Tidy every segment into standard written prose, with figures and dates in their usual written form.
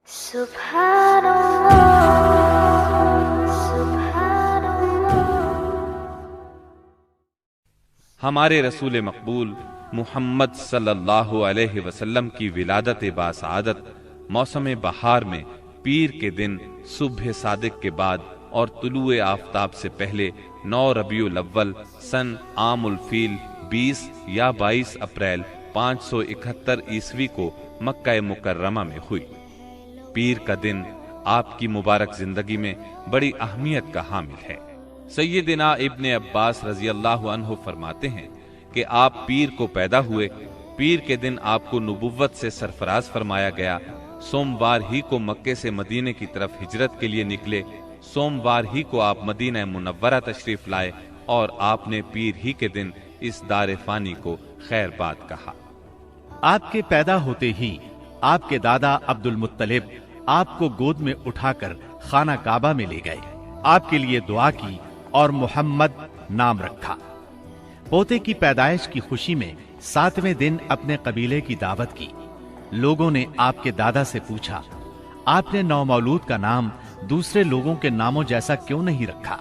سبحان اللہ سبحان اللہ۔ ہمارے رسول مقبول محمد صلی اللہ علیہ وسلم کی ولادت باسعادت موسم بہار میں پیر کے دن صبح صادق کے بعد اور طلوع آفتاب سے پہلے 9 ربیع الاول سن عام الفیل 20 یا 22 اپریل 571 عیسوی کو مکہ مکرمہ میں ہوئی۔ پیر کا دن آپ کی مبارک زندگی میں بڑی اہمیت کا حامل ہے۔ سیدنا ابن عباس رضی اللہ عنہ فرماتے ہیں کہ آپ پیر کو پیدا ہوئے، پیر کے دن آپ کو نبوت سے سرفراز فرمایا گیا، سوموار ہی کو مکے سے مدینے کی طرف ہجرت کے لیے نکلے، سوموار ہی کو آپ مدینہ منورہ تشریف لائے اور آپ نے پیر ہی کے دن اس دار فانی کو خیر باد کہا۔ آپ کے پیدا ہوتے ہی آپ کے دادا عبد المطلب آپ کو گود میں اٹھا کر خانہ کعبہ میں لے گئے، آپ کے لیے دعا کی اور محمد نام رکھا۔ پوتے کی پیدائش کی خوشی میں 7ویں دن اپنے قبیلے کی دعوت کی۔ لوگوں نے آپ کے دادا سے پوچھا، آپ نے نومولود کا نام دوسرے لوگوں کے ناموں جیسا کیوں نہیں رکھا؟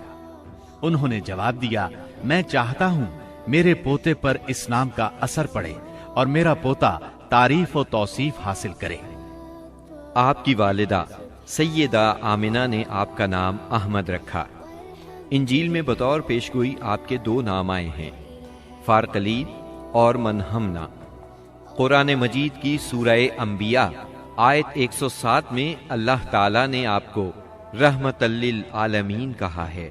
انہوں نے جواب دیا، میں چاہتا ہوں میرے پوتے پر اس نام کا اثر پڑے اور میرا پوتا تعریف و توصیف حاصل کرے۔ آپ کی والدہ سیدہ آمنہ نے آپ کا نام احمد رکھا۔ انجیل میں بطور پیشگوئی آپ کے 2 نام آئے ہیں، فارقلید اور منہمنا۔ قرآن مجید کی سورہ انبیاء آیت 107 میں اللہ تعالیٰ نے آپ کو رحمت للعالمین کہا ہے۔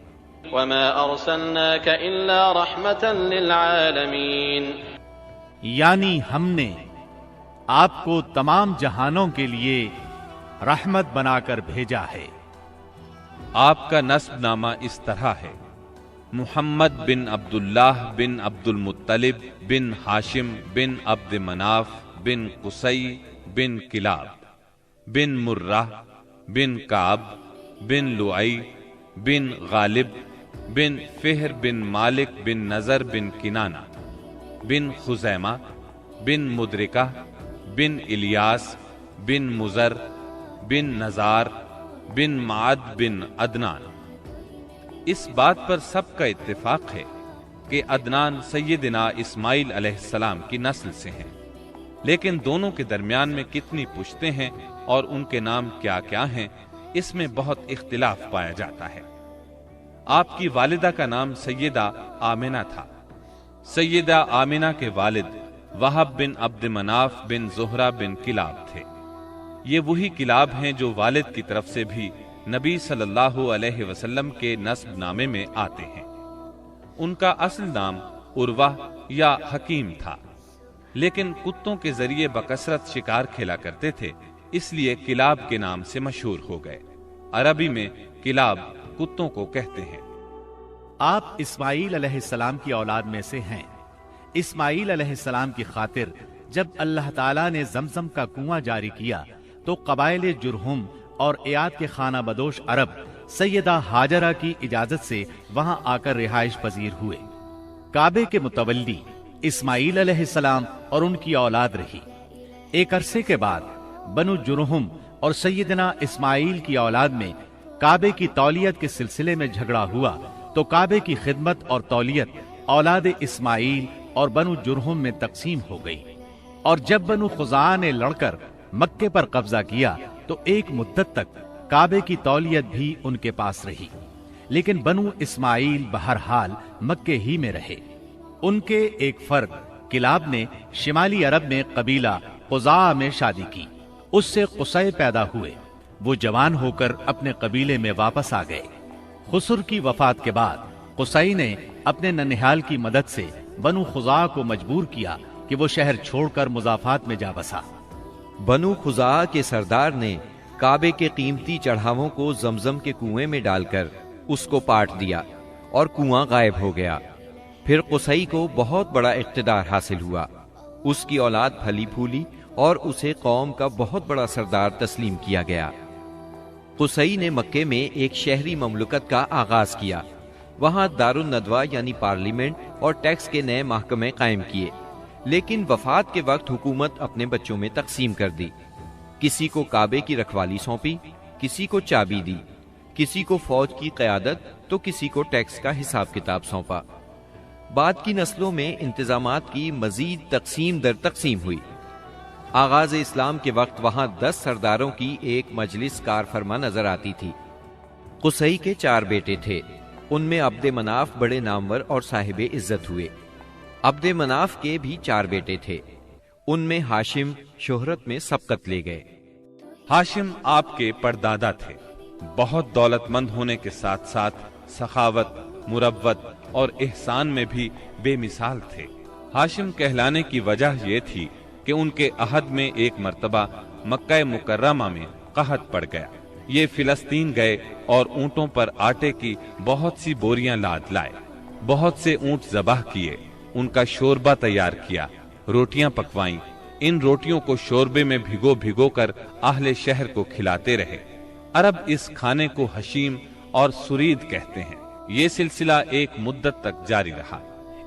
وَمَا أَرْسَلْنَاكَ إِلَّا رَحْمَةً لِلْعَالَمِينَ، یعنی ہم نے آپ کو تمام جہانوں کے لیے رحمت بنا کر بھیجا ہے۔ آپ کا نسب نامہ اس طرح ہے: محمد بن عبداللہ بن عبد المطلب بن ہاشم بن عبد مناف بن قصی بن کلاب بن مرہ بن کعب بن لعی بن غالب بن فہر بن مالک بن نظر بن کنانہ بن خزیمہ بن مدرکہ بن الیاس بن مزر بن نزار بن معد بن عدنان۔ اس بات پر سب کا اتفاق ہے کہ عدنان سیدنا اسماعیل علیہ السلام کی نسل سے ہیں، لیکن دونوں کے درمیان میں کتنی پشتیں ہیں اور ان کے نام کیا کیا ہیں، اس میں بہت اختلاف پایا جاتا ہے۔ آپ کی والدہ کا نام سیدہ آمنہ تھا۔ سیدہ آمنہ کے والد وہب بن عبد مناف بن زہرہ بن کلاب تھے۔ یہ وہی کلاب ہیں جو والد کی طرف سے بھی نبی صلی اللہ علیہ وسلم کے نسب نامے میں آتے ہیں۔ ان کا اصل نام عروہ یا حکیم تھا، لیکن کتوں کے ذریعے بکثرت شکار کھیلا کرتے تھے، اس لیے کلاب کے نام سے مشہور ہو گئے۔ عربی میں کلاب کتوں کو کہتے ہیں۔ آپ اسماعیل علیہ السلام کی اولاد میں سے ہیں۔ اسماعیل علیہ السلام کی خاطر جب اللہ تعالیٰ نے زمزم کا کنواں جاری کیا تو قبائل جرہم اور ایاد کے خانہ بدوش عرب سیدہ ہاجرہ کی اجازت سے وہاں آ کر رہائش پذیر ہوئے۔ کعبے کے متولی اسماعیل علیہ السلام اور ان کی اولاد رہی۔ ایک عرصے کے بعد بنو جرہم اور سیدنا اسماعیل کی اولاد میں کعبے کی تولیت کے سلسلے میں جھگڑا ہوا تو کعبے کی خدمت اور تولیت اولاد اسماعیل اور بنو جرہم میں تقسیم ہو گئی، اور جب بنو خزاعہ نے لڑ کر مکے پر قبضہ کیا تو ایک مدت تک کعبے کی تولیت بھی ان کے پاس رہی، لیکن بنو اسماعیل بہرحال مکے ہی میں رہے۔ ان کے ایک فرد کلاب نے شمالی عرب میں قبیلہ قزاعہ میں شادی کی، اس سے قصی پیدا ہوئے۔ وہ جوان ہو کر اپنے قبیلے میں واپس آ گئے۔ خسر کی وفات کے بعد قصی نے اپنے ننہال کی مدد سے بنو خزاعہ کو مجبور کیا کہ وہ شہر چھوڑ کر مضافات میں جا بسا۔ بنو خزاعہ کے سردار نے کعبے کے قیمتی چڑھاووں کو زمزم کے کنویں میں ڈال کر اس کو پاٹ دیا اور کنواں غائب ہو گیا۔ پھر قصی کو بہت بڑا اقتدار حاصل ہوا، اس کی اولاد پھلی پھولی اور اسے قوم کا بہت بڑا سردار تسلیم کیا گیا۔ قصی نے مکے میں ایک شہری مملکت کا آغاز کیا، وہاں دارالندوہ یعنی پارلیمنٹ اور ٹیکس کے نئے محکمے قائم کیے، لیکن وفات کے وقت حکومت اپنے بچوں میں تقسیم کر دی۔ کسی کو کعبے کی رکھوالی سونپی، کسی کو چابی دی، کسی کو فوج کی قیادت تو کسی کو ٹیکس کا حساب کتاب سونپا۔ بعد کی نسلوں میں انتظامات کی مزید تقسیم در تقسیم ہوئی۔ آغاز اسلام کے وقت وہاں 10 سرداروں کی ایک مجلس کار فرما نظر آتی تھی۔ قصی کے 4 بیٹے تھے، ان میں عبد مناف بڑے نامور اور صاحب عزت ہوئے۔ عبد مناف کے بھی 4 بیٹے تھے، ان میں ہاشم شہرت میں سبقت لے گئے۔ ہاشم آپ کے پردادا تھے، بہت دولت مند ہونے کے ساتھ ساتھ سخاوت، مروت اور احسان میں بھی بے مثال تھے۔ ہاشم کہلانے کی وجہ یہ تھی کہ ان کے عہد میں ایک مرتبہ مکہ مکرمہ میں قحط پڑ گیا۔ یہ فلسطین گئے اور اونٹوں پر آٹے کی بہت سی بوریاں لاد لائے، بہت سے اونٹ ذبح کیے، ان کا شوربہ تیار کیا، روٹیاں پکوائیں۔ ان روٹیوں کو شوربے میں بھگو بھگو کر اہل شہر کو کھلاتے رہے۔ عرب اس کھانے کو حشیم اور سرید کہتے ہیں۔ یہ سلسلہ ایک مدت تک جاری رہا،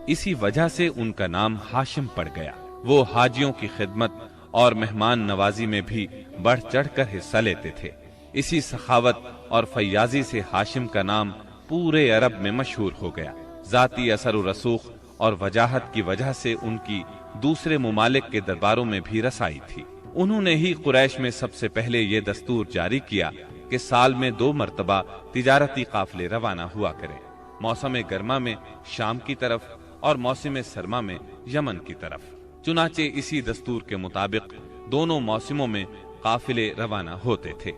اسی وجہ سے ان کا نام ہاشم پڑ گیا۔ وہ حاجیوں کی خدمت اور مہمان نوازی میں بھی بڑھ چڑھ کر حصہ لیتے تھے۔ اسی سخاوت اور فیاضی سے ہاشم کا نام پورے عرب میں مشہور ہو گیا۔ ذاتی اثر و رسوخ اور وجاہت کی وجہ سے ان کی دوسرے ممالک کے درباروں میں بھی رسائی تھی۔ انہوں نے ہی قریش میں سب سے پہلے یہ دستور جاری کیا کہ سال میں 2 مرتبہ تجارتی قافلے روانہ ہوا کریں، موسم گرما میں شام کی طرف اور موسم سرما میں یمن کی طرف۔ چنانچہ اسی دستور کے مطابق دونوں موسموں میں قافلے روانہ ہوتے تھے۔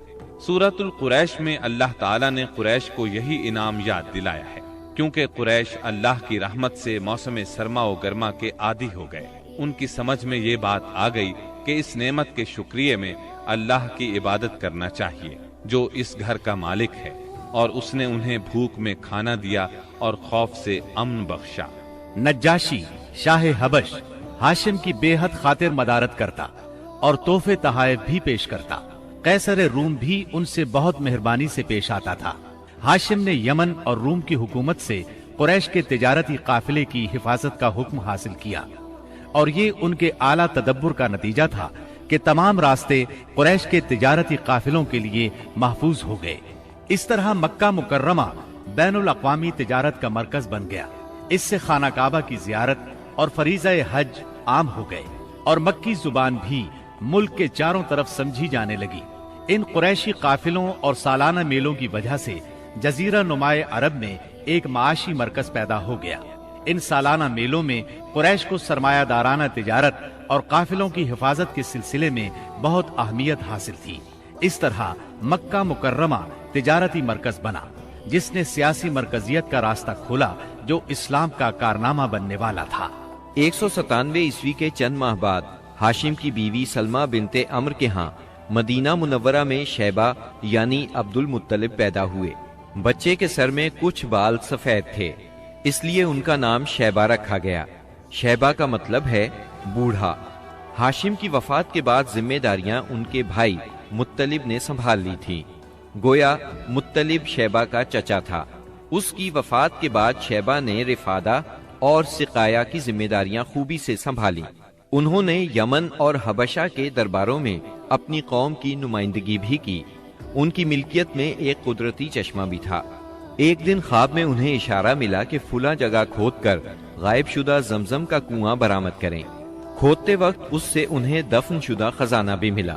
سورۃ القریش میں اللہ تعالیٰ نے قریش کو یہی انعام یاد دلایا ہے، کیونکہ قریش اللہ کی رحمت سے موسم سرما و گرما کے عادی ہو گئے۔ ان کی سمجھ میں یہ بات آ گئی کہ اس نعمت کے شکریہ میں اللہ کی عبادت کرنا چاہیے جو اس گھر کا مالک ہے، اور اس نے انہیں بھوک میں کھانا دیا اور خوف سے امن بخشا۔ نجاشی شاہ حبش ہاشم کی بے حد خاطر مدارت کرتا اور تحفے تحائف بھی پیش کرتا۔ قیصر روم بھی ان سے بہت مہربانی سے پیش آتا تھا۔ ہاشم نے یمن اور روم کی حکومت سے قریش کے تجارتی قافلے کی حفاظت کا حکم حاصل کیا، اور یہ ان کے اعلیٰ تدبر کا نتیجہ تھا کہ تمام راستے قریش کے تجارتی قافلوں کے لیے محفوظ ہو گئے۔ اس طرح مکہ مکرمہ بین الاقوامی تجارت کا مرکز بن گیا۔ اس سے خانہ کعبہ کی زیارت اور فریضہ حج عام ہو گئے، اور مکی زبان بھی ملک کے چاروں طرف سمجھی جانے لگی۔ ان قریشی قافلوں اور سالانہ میلوں کی وجہ سے جزیرہ نمائے عرب میں ایک معاشی مرکز پیدا ہو گیا۔ ان سالانہ میلوں میں قریش کو سرمایہ دارانہ تجارت اور قافلوں کی حفاظت کے سلسلے میں بہت اہمیت حاصل تھی۔ اس طرح مکہ مکرمہ تجارتی مرکز بنا، جس نے سیاسی مرکزیت کا راستہ کھولا جو اسلام کا کارنامہ بننے والا تھا۔ 197 عیسوی کے چند ماہ بعد ہاشم کی بیوی سلمہ بنت عمرو کے ہاں مدینہ منورہ میں شیبہ یعنی عبد المطلب پیدا ہوئے۔ بچے کے سر میں کچھ بال سفید تھے، اس لیے ان کا نام شیبہ رکھا گیا۔ شیبہ کا مطلب ہے بوڑھا۔ ہاشم کی وفات کے بعد ذمہ داریاں ان کے بھائی مطلب نے سنبھال لی تھی۔ گویا مطلب شیبہ کا چچا تھا۔ اس کی وفات کے بعد شیبہ نے رفادہ اور سقایا کی ذمہ داریاں خوبی سے سنبھالی۔ انہوں نے یمن اور حبشہ کے درباروں میں اپنی قوم کی نمائندگی بھی کی۔ ان کی ملکیت میں ایک قدرتی چشمہ بھی تھا۔ ایک دن خواب میں انہیں اشارہ ملا کہ فلاں جگہ کھود کر غائب شدہ زمزم کا کنواں برآمد کریں۔ کھودتے وقت اس سے انہیں دفن شدہ خزانہ بھی ملا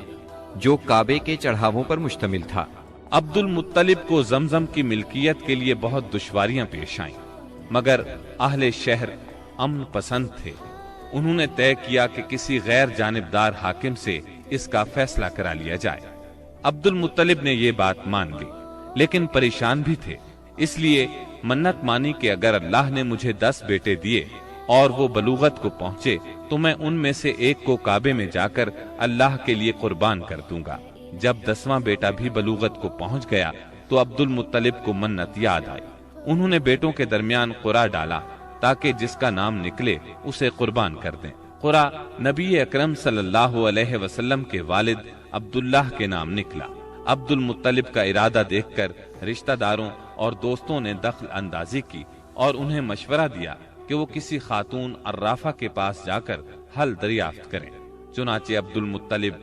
جو کعبے کے چڑھاووں پر مشتمل تھا۔ عبد المطلب کو زمزم کی ملکیت کے لیے بہت دشواریاں پیش آئیں، مگر اہل شہر امن پسند تھے۔ انہوں نے طے کیا کہ کسی غیر جانبدار حاکم سے اس کا فیصلہ کرا لیا جائے۔ عبد المطلب نے یہ بات مان لی، لیکن پریشان بھی تھے، اس لیے منت مانی کہ اگر اللہ نے مجھے 10 بیٹے دیے اور وہ بلوغت کو پہنچے تو میں ان میں سے ایک کو کعبے میں جا کر اللہ کے لیے قربان کر دوں گا۔ جب 10واں بیٹا بھی بلوغت کو پہنچ گیا تو عبد المطلب کو منت یاد آئی۔ انہوں نے بیٹوں کے درمیان قرعہ ڈالا تاکہ جس کا نام نکلے اسے قربان کر دیں۔ قرعہ نبی اکرم صلی اللہ علیہ وسلم کے والد عبداللہ کے نام نکلا۔ عبد المطلب کا ارادہ دیکھ کر رشتہ داروں اور دوستوں نے دخل اندازی کی اور انہیں مشورہ دیا کہ وہ کسی خاتون عرافہ کے پاس جا کر حل دریافت کریں۔ چنانچہ عبد المطلب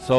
100